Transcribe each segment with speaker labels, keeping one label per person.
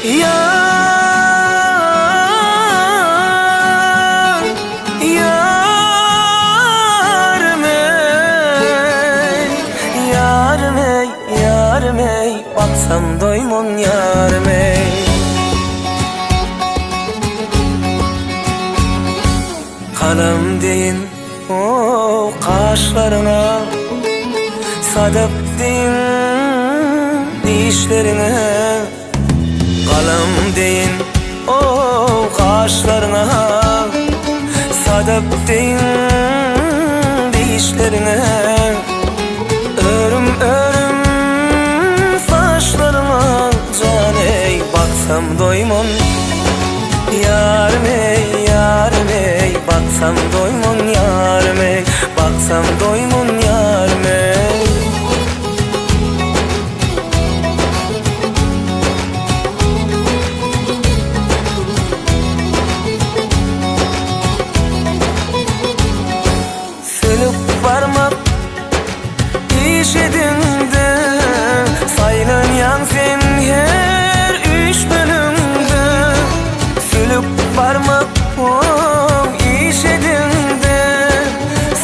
Speaker 1: Yar, yarım ey, yarım ey, yarım ey, baksam doymon yarım ey. Kanım deyin o kaşlarına, sadık deyin dişlerine. Kalım deyin o kaşlarına, sadık deyin dişlerine. Örüm örüm saçlarına can ey, baksam doymon yarım ey, yarım ey, baksam doymon yarım ey, baksam doymon yarım ey. Parmak iş edindi, sayılın yansın her üç bölümde. Sülük parmak iş edindi,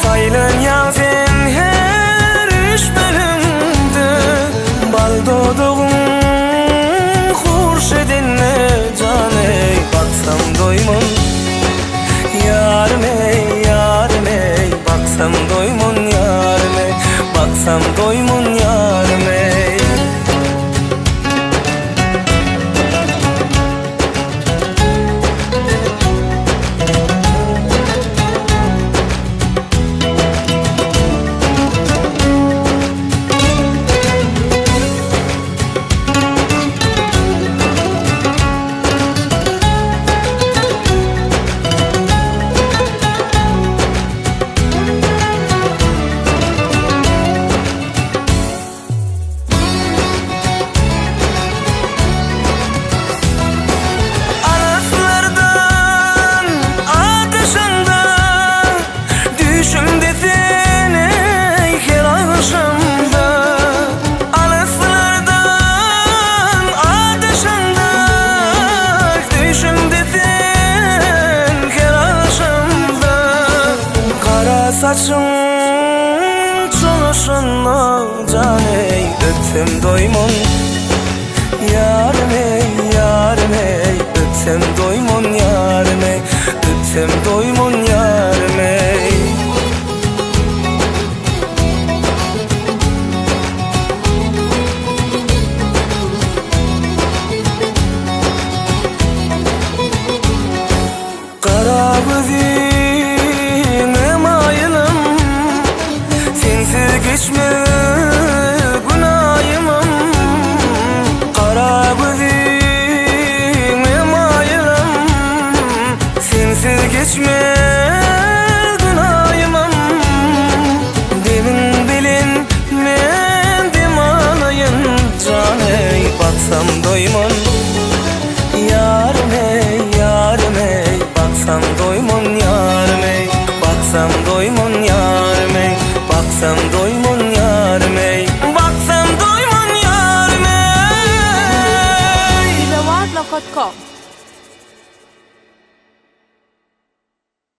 Speaker 1: sayılın yansın her üç bölümde. Bal doğduğum hurşedinle can ey, baksam doymon yarım ey, yarım ey, baksam doymon yarım ey, baksam doymon yarım ey. Saçım çoluşunla can ey, öpsem doymon yarım ey, yarım ey, öpsem doymon yarım ey, öpsem doymon yarım ey. Kara geçme günahımım, kara gözüme mayılım. Sensiz geçme günahımım, demin bilin men demanayın can ey, baksam doymon yarım ey, yarım ey, baksam doymon yarım ey, baksam doymon.